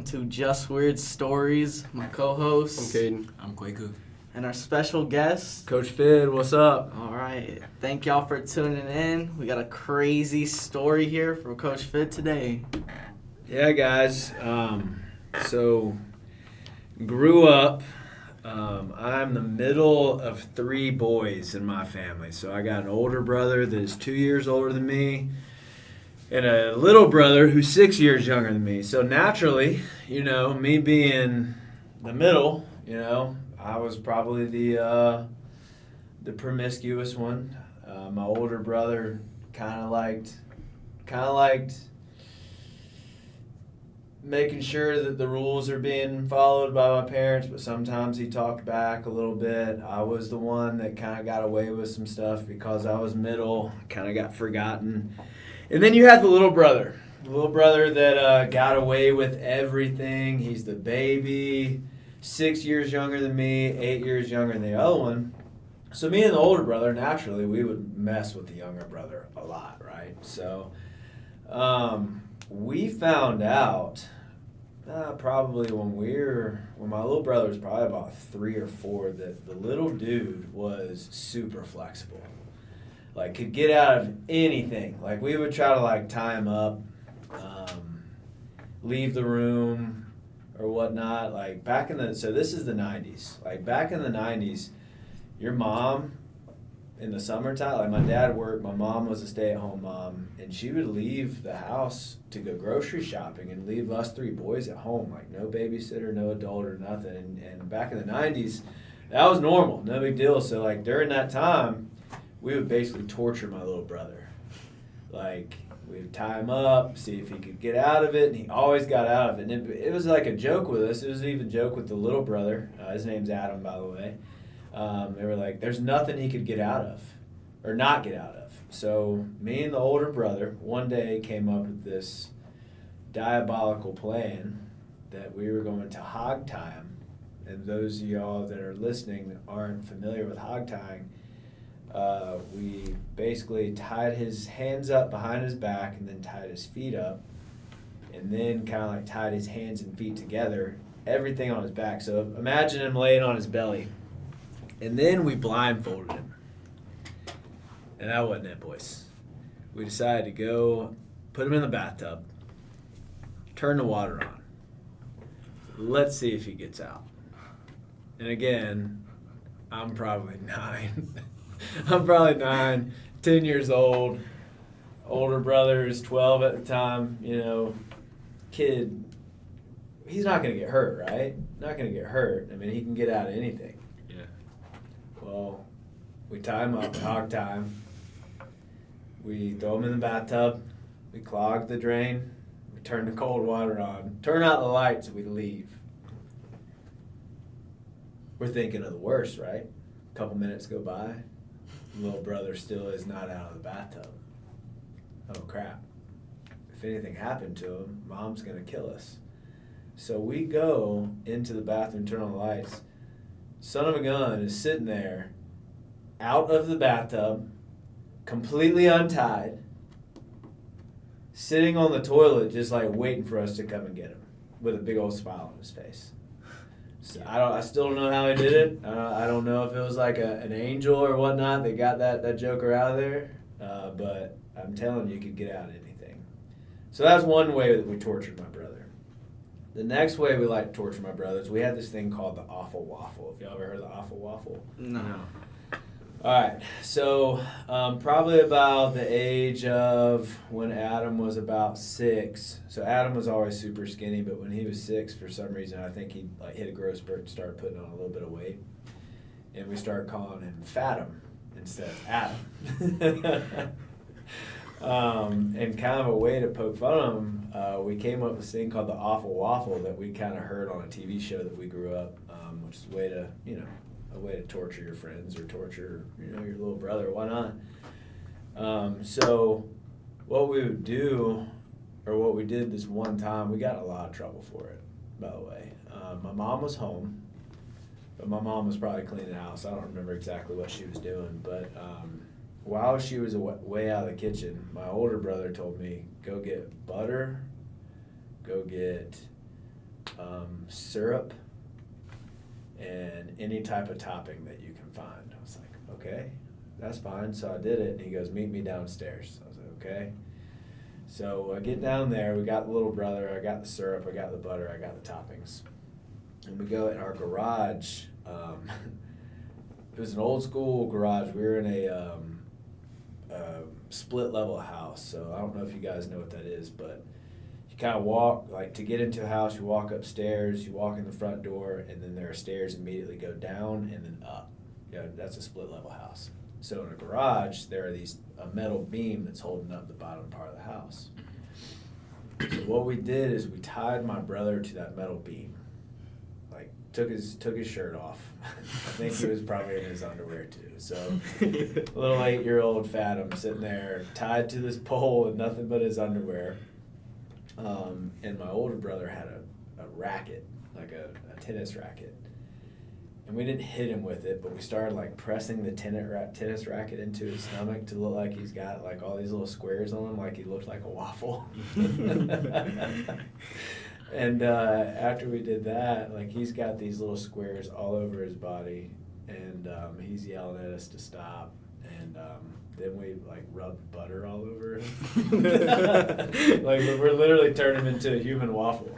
to Just Weird Stories. My co-host. I'm Caden. I'm Kwaku. And our special guest. Coach Fid, what's up? All right. Thank y'all for tuning in. We got a crazy story here from Coach Fid today. Yeah, guys. So, grew up. I'm the middle of three boys in my family. So I got an older brother that is 2 years older than me, and a little brother who's 6 years younger than me. So naturally, me being the middle, I was probably the promiscuous one. My older brother kind of liked making sure that the rules are being followed by my parents, but sometimes he talked back a little bit. I was the one that kind of got away with some stuff because I was middle, kind of got forgotten. And then you had the little brother that got away with everything. He's the baby, 6 years younger than me, 8 years younger than the other one. So me and the older brother, naturally, we would mess with the younger brother a lot, right? So we found out probably when my little brother was probably about 3 or 4, that the little dude was super flexible. Like, could get out of anything. Like, we would try to, like, tie him up, leave the room or whatnot. Like, so this is the 90s. Like, back in the 90s, your mom, in the summertime, like, my dad worked, my mom was a stay-at-home mom, and she would leave the house to go grocery shopping and leave us 3 boys at home. Like, no babysitter, no adult or nothing. And back in the 90s, that was normal, no big deal. So, like, during that time, we would basically torture my little brother. Like, we would tie him up, see if he could get out of it, and he always got out of it. And it was like a joke with us. It was even a joke with the little brother. His name's Adam, by the way. They were like, there's nothing he could get out of, or not get out of. So me and the older brother one day came up with this diabolical plan that we were going to hog tie him. And those of y'all that are listening that aren't familiar with hog tying, we basically tied his hands up behind his back and then tied his feet up, and then kind of like tied his hands and feet together, everything on his back. So imagine him laying on his belly. And then we blindfolded him. And that wasn't it, boys. We decided to go put him in the bathtub, turn the water on. Let's see if he gets out. And again, I'm probably 9. I'm probably 9, 10 years old. Older brother is 12 at the time. Kid, he's not going to get hurt, right? Not going to get hurt. I mean, he can get out of anything. Yeah. Well, we tie him up, hog tie him. We throw him in the bathtub. We clog the drain. We turn the cold water on. Turn out the lights. We leave. We're thinking of the worst, right? A couple minutes go by. Little brother still is not out of the bathtub. Oh, crap. If anything happened to him, Mom's going to kill us. So we go into the bathroom, turn on the lights. Son of a gun is sitting there, out of the bathtub, completely untied, sitting on the toilet just like waiting for us to come and get him, with a big old smile on his face. So I still don't know how he did it. I don't know if it was like an angel or whatnot that got that joker out of there, but I'm telling you, could get out of anything. So that's one way that we tortured my brother. The next way we like to torture my brothers, we had this thing called the awful waffle. Have y'all ever heard of the awful waffle? No. All right, so probably about the age of when Adam was about 6. So Adam was always super skinny, but when he was 6, for some reason, I think he hit a growth spurt and started putting on a little bit of weight. And we started calling him Fatum instead of Adam. And kind of a way to poke fun of him, we came up with this thing called the awful waffle that we kind of heard on a TV show that we grew up, which is a way to, a way to torture your friends or torture, your little brother. Why not? So what we would do, or what we did this one time, we got in a lot of trouble for it, by the way. My mom was home, but my mom was probably cleaning the house. I don't remember exactly what she was doing, but while she was way out of the kitchen, my older brother told me, go get butter, go get syrup, and any type of topping that you can find. I was like, okay, that's fine. So I did it, and he goes, meet me downstairs. I was like, okay. So I get down there. We got the little brother. I got the syrup. I got the butter. I got the toppings. And we go in our garage. It was an old school garage. We were in a split level house. So I don't know if you guys know what that is, but you kind of walk, like to get into a house, you walk upstairs, you walk in the front door, and then there are stairs immediately go down and then up. Yeah, that's a split level house. So in a garage, there are a metal beam that's holding up the bottom part of the house. So what we did is we tied my brother to that metal beam. Like took his shirt off. I think he was probably in his underwear too. So little 8-year-old Fathom sitting there tied to this pole with nothing but his underwear. And my older brother had a racket, like a tennis racket. And we didn't hit him with it, but we started like pressing the tennis racket into his stomach to look like he's got like all these little squares on him, like he looked like a waffle. And after we did that, like he's got these little squares all over his body, and he's yelling at us to stop. And then we like rubbed butter all over him. Like we're literally turning him into a human waffle.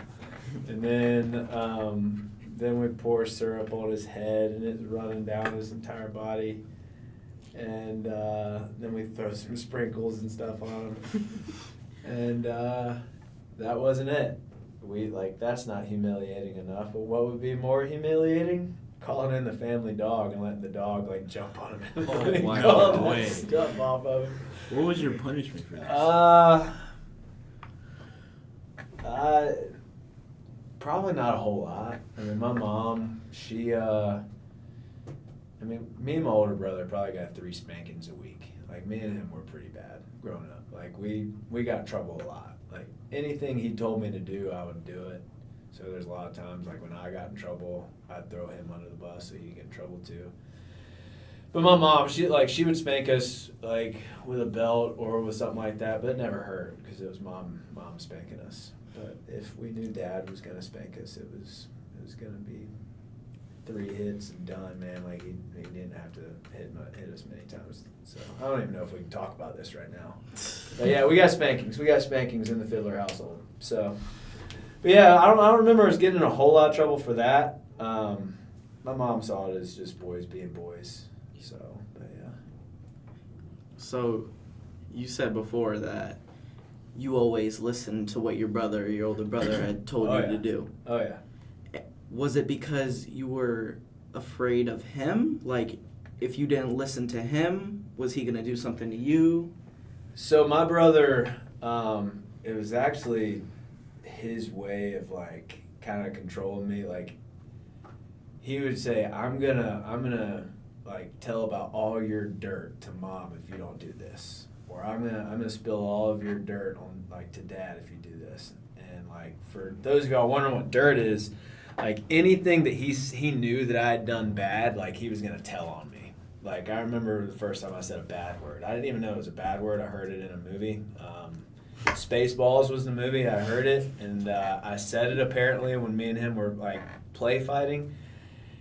And then we pour syrup on his head, and it's running down his entire body. And then we throw some sprinkles and stuff on him. And that wasn't it. That's not humiliating enough. But what would be more humiliating? Calling in the family dog and letting the dog like jump on him and Wow. stuff off of him. What was your punishment for this? Probably not a whole lot. I mean, my mom, me and my older brother probably got 3 spankings a week. Like, me and him were pretty bad growing up. Like, we got in trouble a lot. Like, anything he told me to do, I would do it. So there's a lot of times, like, when I got in trouble, I'd throw him under the bus so he'd get in trouble too. But my mom, she would spank us, like, with a belt or with something like that, but it never hurt because it was mom spanking us. But if we knew Dad was gonna spank us, it was gonna be 3 hits and done, man. Like he didn't have to hit us many times. So I don't even know if we can talk about this right now. But yeah, we got spankings. We got spankings in the Fiddler household. So, but yeah, I don't remember us getting in a whole lot of trouble for that. My mom saw it as just boys being boys. So, but yeah. So, you said before that you always listened to what your older brother had told you to do. Oh, yeah. Was it because you were afraid of him? Like, if you didn't listen to him, was he going to do something to you? So my brother, it was actually his way of, like, kind of controlling me. Like, he would say, I'm gonna like, tell about all your dirt to Mom if you don't do this. Or I'm gonna spill all of your dirt on, like, to Dad if you do this. And, like, for those of y'all wondering what dirt is, like, anything that he knew that I had done bad, like, he was gonna tell on me. Like, I remember the first time I said a bad word. I didn't even know it was a bad word. I heard it in a movie. Spaceballs was the movie. I heard it, and I said it apparently when me and him were, like, play fighting.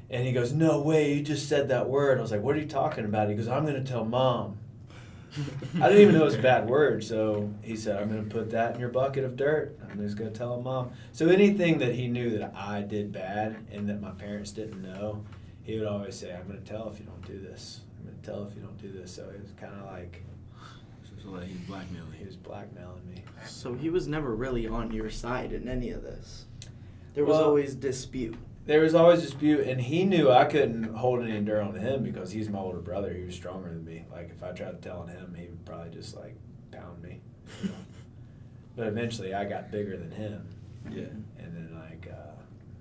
And he goes, "No way, you just said that word." I was like, "What are you talking about?" He goes, "I'm gonna tell Mom." I didn't even know it was a bad word, so he said, "I'm going to put that in your bucket of dirt. I'm just going to tell Mom." So anything that he knew that I did bad and that my parents didn't know, he would always say, "I'm going to tell if you don't do this. I'm going to tell if you don't do this." So it was kind of like... So like he blackmailing you. He was blackmailing me. So he was never really on your side in any of this. There was always dispute. There was always dispute, and he knew I couldn't hold any dirt on him because he's my older brother. He was stronger than me. Like, if I tried to tell on him, he would probably just, like, pound me. You know? But eventually, I got bigger than him. Yeah. And then, like...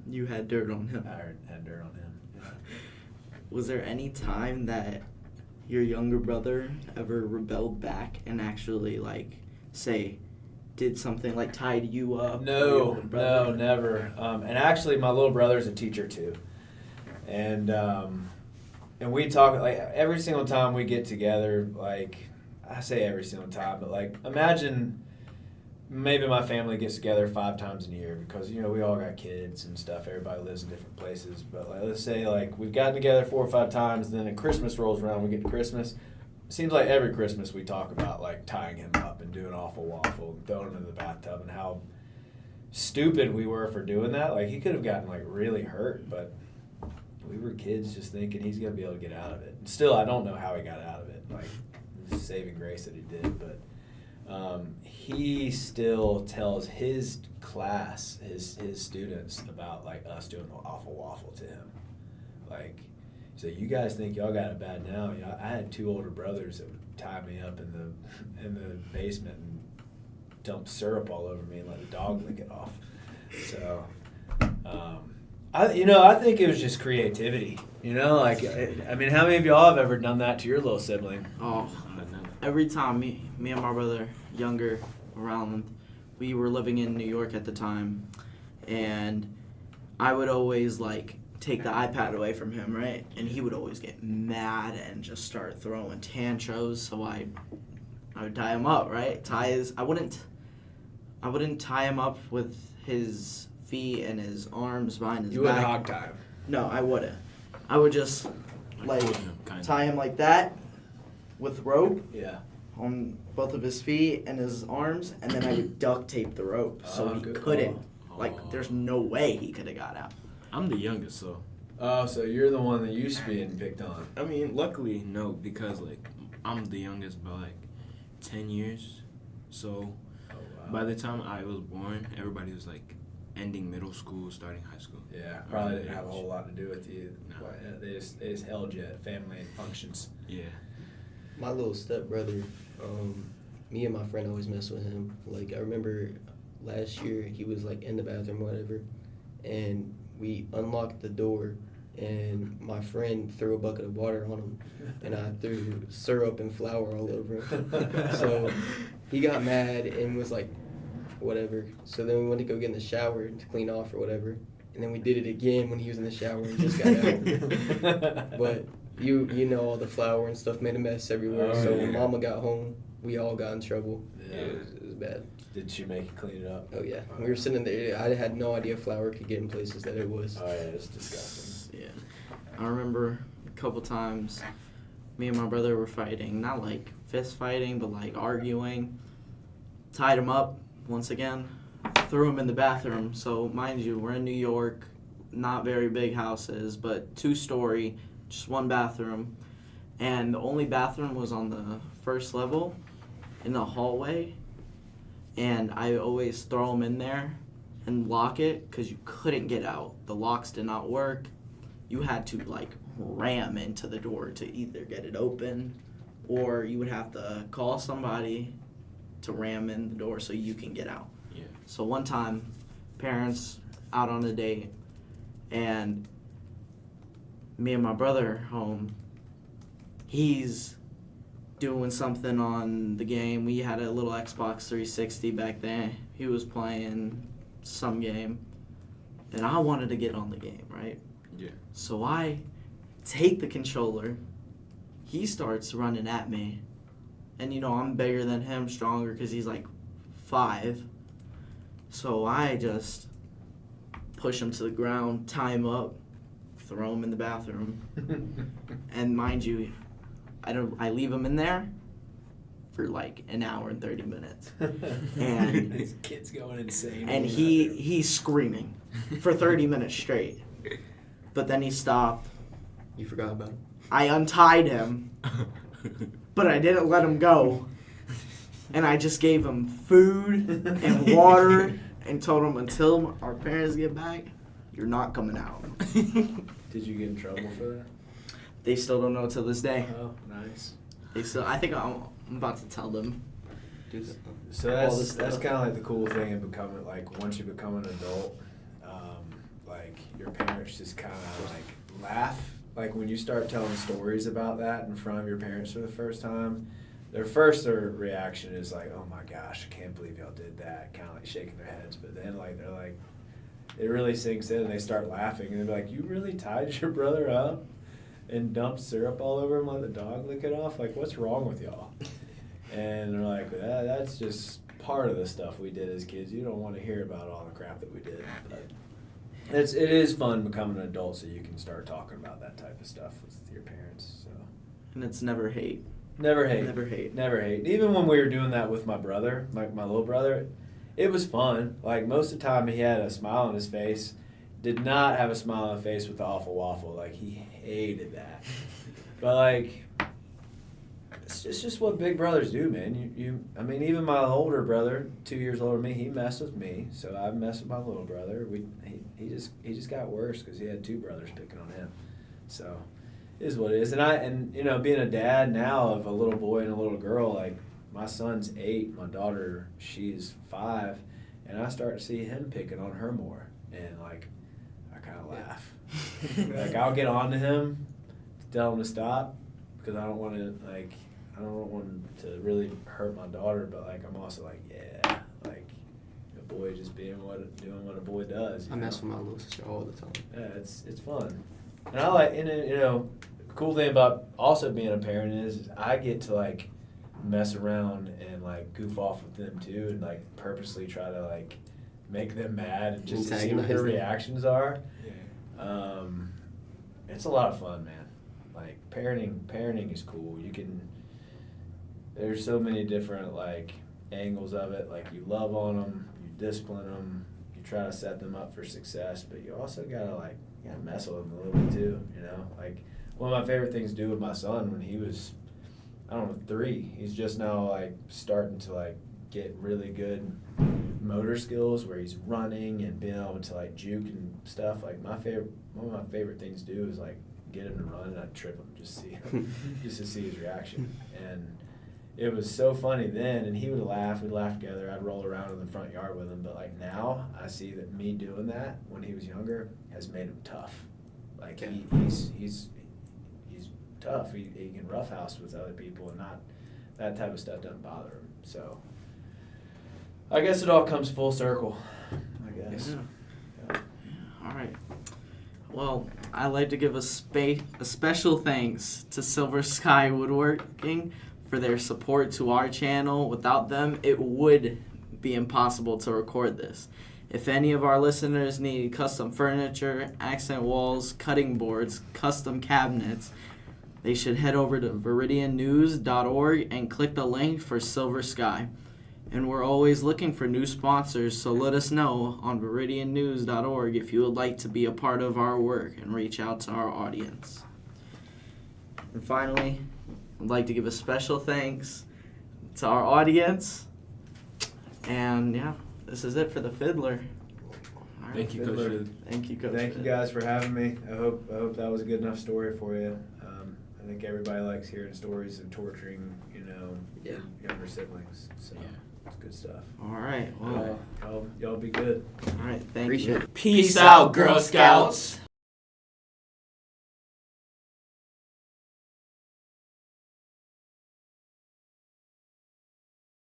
you had dirt on him. I had dirt on him. Yeah. Was there any time that your younger brother ever rebelled back and actually, like, say... did something like tied you up? No, never. And actually, my little brother's a teacher too, and we talk like every single time we get together. Like, I say every single time, but like imagine maybe my family gets together 5 times a year because, you know, we all got kids and stuff. Everybody lives in different places. But like, let's say like we've gotten together 4 or 5 times, then when Christmas rolls around, we get to Christmas. Seems like every Christmas we talk about like tying him up and doing awful waffle and throwing him in the bathtub and how stupid we were for doing that. Like he could have gotten like really hurt, but we were kids just thinking he's gonna be able to get out of it. And still, I don't know how he got out of it. Like it's a saving grace that he did, but he still tells his class, his students about like us doing awful waffle to him. Like, so you guys think y'all got it bad now? You know, I had 2 older brothers that would tie me up in the basement and dump syrup all over me and let the dog lick it off. So, I think it was just creativity. You know, like I mean, how many of y'all have ever done that to your little sibling? Oh, every time me and my brother, younger, around, we were living in New York at the time, and I would always like take the iPad away from him, right? And he would always get mad and just start throwing tantrums. So I would tie him up, right? I wouldn't tie him up with his feet and his arms behind his back. You wouldn't hog tie him. No, I wouldn't. I would just like tie him like that with rope. Yeah. On both of his feet and his arms, and then I would duct tape the rope so he couldn't. Like, there's no way he could have got out. I'm the youngest, so. Oh, so you're the one that used to be getting picked on. I mean, luckily, no, because, like, I'm the youngest by, like, 10 years. So, by the time I was born, everybody was, like, ending middle school, starting high school. Yeah, probably didn't have a whole lot to do with you. No. They just held you at family functions. Yeah. My little stepbrother, me and my friend always mess with him. Like, I remember last year he was, like, in the bathroom or whatever, and we unlocked the door, and my friend threw a bucket of water on him, and I threw syrup and flour all over him. So he got mad and was like, whatever. So then we went to go get in the shower to clean off or whatever, and then we did it again when he was in the shower and just got out. But you know all the flour and stuff made a mess everywhere. Oh, So yeah. when Mama got home, we all got in trouble. Yeah. It was bad. Did she make you clean it up? Oh yeah, we were sitting there. I had no idea flour could get in places that it was. Oh yeah, it's disgusting. Yeah. I remember a couple times me and my brother were fighting. Not like fist fighting, but like arguing. Tied him up once again. Threw him in the bathroom. So mind you, we're in New York. Not very big houses, but 2-story, just one bathroom. And the only bathroom was on the first level in the hallway. And I always throw him in there and lock it because you couldn't get out. The locks did not work. You had to like ram into the door to either get it open, or you would have to call somebody to ram in the door so you can get out. Yeah. So one time, parents out on a date, and me and my brother home. He's doing something on the game. We had a little Xbox 360 back then. He was playing some game, and I wanted to get on the game, right? Yeah. So I take the controller. He starts running at me, and I'm bigger than him, stronger because he's like 5. So I just push him to the ground, tie him up, throw him in the bathroom, and mind you, I leave him in there for like an hour and 30 minutes. And this kid's going insane. And he's screaming for 30 minutes straight. But then he stopped. You forgot about him. I untied him, but I didn't let him go. And I just gave him food and water and told him until our parents get back, you're not coming out. Did you get in trouble for that? They still don't know to this day. Oh, nice. I think I'm about to tell them. So All this that's stuff. kind of like the cool thing in becoming, like, once you become an adult, like, your parents just kind of, like, laugh. Like, when you start telling stories about that in front of your parents for the first time, their reaction is like, oh my gosh, I can't believe y'all did that, kind of like shaking their heads. But then, like, they're like, it really sinks in and they start laughing and they're like, you really tied your brother up and dumped syrup all over him, let the dog lick it off? Like, what's wrong with y'all? And they're like, that's just part of the stuff we did as kids. You don't want to hear about all the crap that we did. But it is fun becoming an adult, so you can start talking about that type of stuff with your parents. So. And it's never hate. Never hate. Never hate. Never hate. Even when we were doing that with my brother, my little brother, it was fun. Like, most of the time he had a smile on his face. Did not have a smile on his face with the awful waffle. Like, he hated that. But, like, it's just what big brothers do, man. I mean, even my older brother, 2 years older than me, he messed with me. So I messed with my little brother. He just got worse because he had two brothers picking on him. So it is what it is. And you know, being a dad now of a little boy and a little girl, like, my son's 8, my daughter, she's 5, and I start to see him picking on her more. And, like, I kind of laugh. Like, I'll get on to him to tell him to stop because I don't want him to really hurt my daughter, but, like, I'm also like, yeah, like, a boy just doing what a boy does. I mess with my little sister all the time. Yeah, it's fun. And I like, and you know, the cool thing about also being a parent is I get to, like, mess around and, like, goof off with them too, and, like, purposely try to, like, make them mad and just to see what their reactions are. Yeah. It's a lot of fun, man. Like, parenting is cool. There's so many different, like, angles of it. Like, you love on them, you discipline them, you try to set them up for success, but you also gotta, like, mess with them a little bit too, you know? Like, one of my favorite things to do with my son when he was, I don't know, 3, he's just now, like, starting to, like, get really good motor skills where he's running and being able to, like, juke and stuff. Like, one of my favorite things to do is, like, get him to run and I'd trip him just to see his reaction. And it was so funny then, and he would laugh, we'd laugh together, I'd roll around in the front yard with him, but, like, now I see that me doing that when he was younger has made him tough. Like, he's tough. He can roughhouse with other people, and not that type of stuff doesn't bother him. So I guess it all comes full circle, I guess. Yeah. All right. Well, I'd like to give a special thanks to Silver Sky Woodworking for their support to our channel. Without them, it would be impossible to record this. If any of our listeners need custom furniture, accent walls, cutting boards, custom cabinets, they should head over to viridiannews.org and click the link for Silver Sky. And we're always looking for new sponsors, so let us know on viridiannews.org if you would like to be a part of our work and reach out to our audience. And finally, I'd like to give a special thanks to our audience. And yeah, this is it for the Fiddler. All right. Thank you, Coach. Fiddler. Thank you, Coach. Thank you guys for having me. I hope that was a good enough story for you. I think everybody likes hearing stories of torturing, younger siblings. So it's good stuff. All right. Well, Y'all be good. all right. Thank Appreciate you. it. Peace out, Girl Scouts.